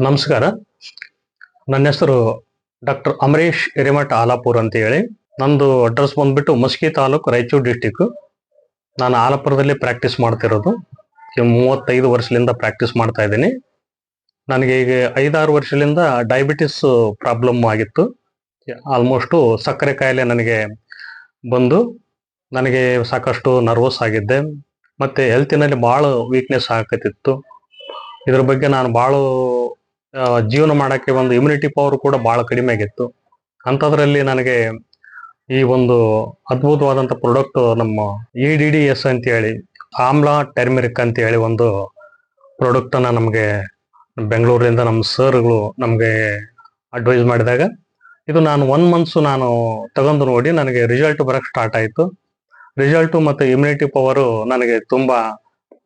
ನಮಸ್ಕಾರ. ನನ್ನ ಹೆಸರು ಡಾಕ್ಟರ್ ಅಮರೇಶ್ ಹಿರೇಮಠ ಆಲಾಪುರ್ ಅಂತ ಹೇಳಿ. ನಂದು ಅಡ್ರೆಸ್ ಬಂದ್ಬಿಟ್ಟು ಮಸ್ಕಿ ತಾಲೂಕು, ರಾಯಚೂರು ಡಿಸ್ಟಿಕ್. ನಾನು ಆಲಾಪುರದಲ್ಲಿ ಪ್ರಾಕ್ಟೀಸ್ ಮಾಡ್ತಿರೋದು. 35 ವರ್ಷದಿಂದ ಪ್ರಾಕ್ಟೀಸ್ ಮಾಡ್ತಾ ಇದ್ದೀನಿ. ನನಗೆ ಈಗ 5-6 ವರ್ಷದಿಂದ ಡಯಾಬಿಟಿಸ್ ಪ್ರಾಬ್ಲಮ್ ಆಗಿತ್ತು. ಆಲ್ಮೋಸ್ಟು ಸಕ್ಕರೆ ಕಾಯಿಲೆ ನನಗೆ ಬಂದು ನನಗೆ ಸಾಕಷ್ಟು ನರ್ವಸ್ ಆಗಿದ್ದೆ. ಮತ್ತು ಹೆಲ್ತಿನಲ್ಲಿ ಭಾಳ ವೀಕ್ನೆಸ್ ಆಗಕತ್ತಿತ್ತು. ಇದ್ರ ಬಗ್ಗೆ ನಾನು ಭಾಳ ಜೀವನ ಮಾಡೋಕ್ಕೆ ಒಂದು ಇಮ್ಯುನಿಟಿ ಪವರ್ ಕೂಡ ಭಾಳ ಕಡಿಮೆ ಆಗಿತ್ತು. ಅಂಥದ್ರಲ್ಲಿ ನನಗೆ ಈ ಒಂದು ಅದ್ಭುತವಾದಂಥ ಪ್ರಾಡಕ್ಟ್ ನಮ್ಮ EDDS ಅಂತೇಳಿ, ಆಮ್ಲ ಟರ್ಮೆರಿಕ್ ಅಂತೇಳಿ ಒಂದು ಪ್ರಾಡಕ್ಟನ್ನು ನಮಗೆ ಬೆಂಗಳೂರಿಂದ ನಮ್ಮ ಸರ್ಗಳು ನಮಗೆ ಅಡ್ವೈಸ್ ಮಾಡಿದಾಗ, ಇದು ನಾನು 1 ಮಂತ್ಸು ನಾನು ತಗೊಂಡು ನೋಡಿ ನನಗೆ ರಿಸಲ್ಟ್ ಬರೋಕ್ಕೆ ಸ್ಟಾರ್ಟ್ ಆಯಿತು. ರಿಸಲ್ಟು ಮತ್ತು ಇಮ್ಯುನಿಟಿ ಪವರು ನನಗೆ ತುಂಬ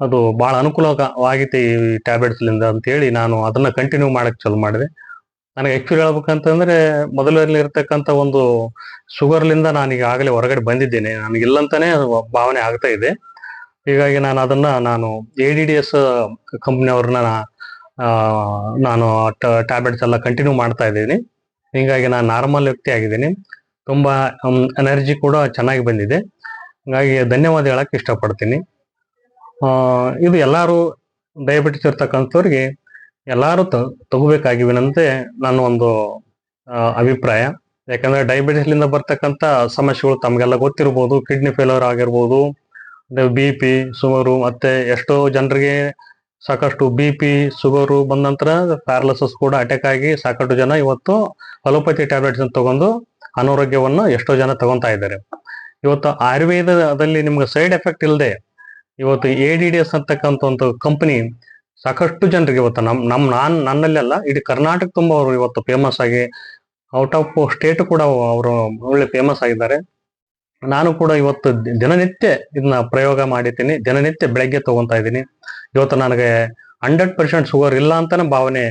ಅದು ಭಾಳ ಅನುಕೂಲವಾಗೈತೆ ಈ ಟ್ಯಾಬ್ಲೆಟ್ಸ್ಲಿಂದ ಅಂತೇಳಿ ನಾನು ಅದನ್ನು ಕಂಟಿನ್ಯೂ ಮಾಡೋಕ್ಕೆ ಚಾಲು ಮಾಡಿದೆ. ನನಗೆ ಆ್ಯಕ್ಚುಲಿ ಹೇಳ್ಬೇಕಂತಂದರೆ ಮೊದಲಲ್ಲಿ ಇರ್ತಕ್ಕಂಥ ಒಂದು ಶುಗರ್ಲಿಂದ ನಾನು ಈಗಾಗಲೇ ಹೊರಗಡೆ ಬಂದಿದ್ದೇನೆ. ನನಗಿಲ್ಲಂತಾನೆ ಭಾವನೆ ಆಗ್ತಾ ಇದೆ. ಹೀಗಾಗಿ ನಾನು ADDS ಕಂಪ್ನಿಯವ್ರನ್ನ ನಾನು ಟ್ಯಾಬ್ಲೆಟ್ಸ್ ಎಲ್ಲ ಕಂಟಿನ್ಯೂ ಮಾಡ್ತಾ ಇದ್ದೀನಿ. ಹೀಗಾಗಿ ನಾನು ನಾರ್ಮಲ್ ವ್ಯಕ್ತಿ ಆಗಿದ್ದೀನಿ. ತುಂಬ ಎನರ್ಜಿ ಕೂಡ ಚೆನ್ನಾಗಿ ಬಂದಿದೆ. ಹಾಗಾಗಿ ಧನ್ಯವಾದ ಹೇಳಕ್ಕೆ ಇಷ್ಟಪಡ್ತೀನಿ. ಇದು ಎಲ್ಲರೂ ಡಯಾಬಿಟಿಸ್ ಇರ್ತಕ್ಕಂಥವ್ರಿಗೆ ಎಲ್ಲರೂ ತಗೋಬೇಕಾಗಿವೆನಂತೆ ನನ್ನ ಒಂದು ಅಭಿಪ್ರಾಯ. ಯಾಕಂದರೆ ಡಯಾಬಿಟಿಸ್ಲಿಂದ ಬರ್ತಕ್ಕಂಥ ಸಮಸ್ಯೆಗಳು ತಮಗೆಲ್ಲ ಗೊತ್ತಿರ್ಬೋದು. ಕಿಡ್ನಿ ಫೇಲ್ಯೂರ್ ಆಗಿರ್ಬೋದು, BP, ಶುಗರು, ಮತ್ತು ಎಷ್ಟೋ ಜನರಿಗೆ ಸಾಕಷ್ಟು BP, ಶುಗರು ಬಂದ ನಂತರ ಪ್ಯಾರಲಿಸಿಸ್ ಕೂಡ ಅಟ್ಯಾಕ್ ಆಗಿ ಸಾಕಷ್ಟು ಜನ ಇವತ್ತು ಅಲೋಪತಿ ಟ್ಯಾಬ್ಲೆಟ್ಸ್ ತಗೊಂಡು ಅನಾರೋಗ್ಯವನ್ನು ಎಷ್ಟೋ ಜನ ತಗೊತಾ ಇದ್ದಾರೆ. ಇವತ್ತು ಆಯುರ್ವೇದದಲ್ಲಿ ನಿಮ್ಗೆ ಸೈಡ್ ಎಫೆಕ್ಟ್ ಇಲ್ಲದೆ ಇವತ್ತು ADDS ಅಂತಕ್ಕಂಥ ಒಂದು ಕಂಪನಿ ಸಾಕಷ್ಟು ಜನರಿಗೆ ಇವತ್ತು ನನ್ನಲ್ಲೆಲ್ಲ ಇಡೀ ಕರ್ನಾಟಕ ತುಂಬ ಅವರು ಇವತ್ತು ಫೇಮಸ್ ಆಗಿ ಔಟ್ ಆಫ್ ಸ್ಟೇಟ್ ಕೂಡ ಅವರು ಒಳ್ಳೆ ಫೇಮಸ್ ಆಗಿದ್ದಾರೆ. ನಾನು ಕೂಡ ಇವತ್ತು ದಿನನಿತ್ಯ ಇದನ್ನ ಪ್ರಯೋಗ ಮಾಡಿದ್ದೀನಿ. ದಿನನಿತ್ಯ ಬೆಳಗ್ಗೆ ತಗೊತಾ ಇದ್ದೀನಿ. ಇವತ್ತು ನನಗೆ 100% ಶುಗರ್ ಇಲ್ಲ ಅಂತಾನೆ ಭಾವನೆ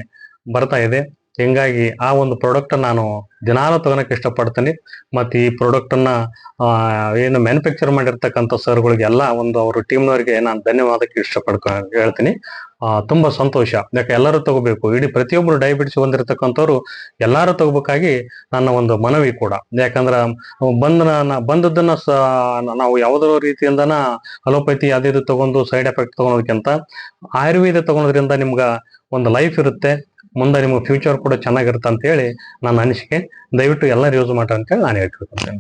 ಬರ್ತಾ ಇದೆ. ಹಿಂಗಾಗಿ ಆ ಒಂದು ಪ್ರಾಡಕ್ಟ್ ನಾನು ದಿನಾಲು ತಗೊಳಕ್ಕೆ ಇಷ್ಟಪಡ್ತೀನಿ. ಮತ್ತು ಈ ಪ್ರಾಡಕ್ಟನ್ನು ಏನು ಮ್ಯಾನುಫ್ಯಾಕ್ಚರ್ ಮಾಡಿರ್ತಕ್ಕಂಥ ಸರ್ಗಳಿಗೆಲ್ಲ ಒಂದು ಅವ್ರ ಟೀಮ್ನವ್ರಿಗೆ ನಾನು ಧನ್ಯವಾದಕ್ಕೆ ಹೇಳ್ತೀನಿ. ತುಂಬ ಸಂತೋಷ. ಯಾಕೆ ಎಲ್ಲರೂ ತಗೋಬೇಕು. ಇಡೀ ಪ್ರತಿಯೊಬ್ಬರು ಡಯಾಬಿಟಿಸ್ ಹೊಂದಿರತಕ್ಕಂಥವ್ರು ಎಲ್ಲರೂ ತಗೋಬೇಕಾಗಿ ನನ್ನ ಒಂದು ಮನವಿ ಕೂಡ. ಯಾಕಂದ್ರೆ ಬಂದದ್ದನ್ನು ನಾವು ಯಾವುದೋ ರೀತಿಯಿಂದನ ಅಲೋಪತಿ ಅದು ತಗೊಂಡು ಸೈಡ್ ಎಫೆಕ್ಟ್ ತಗೊಳೋದಕ್ಕಿಂತ ಆಯುರ್ವೇದ ತಗೊಳೋದ್ರಿಂದ ನಿಮ್ಗೆ ಒಂದು ಲೈಫ್ ಇರುತ್ತೆ. ಮುಂದೆ ನಿಮ್ಗೆ ಫ್ಯೂಚರ್ ಕೂಡ ಚೆನ್ನಾಗಿರುತ್ತೆ ಅಂತೇಳಿ ನನ್ನ ಅನಿಸಿಕೆ. ದಯವಿಟ್ಟು ಎಲ್ಲರೂ ಯೂಸ್ ಮಾಡ್ರಿ ಅಂತೇಳಿ ನಾನು ಹೇಳ್ತಿರ್ತೇನೆ.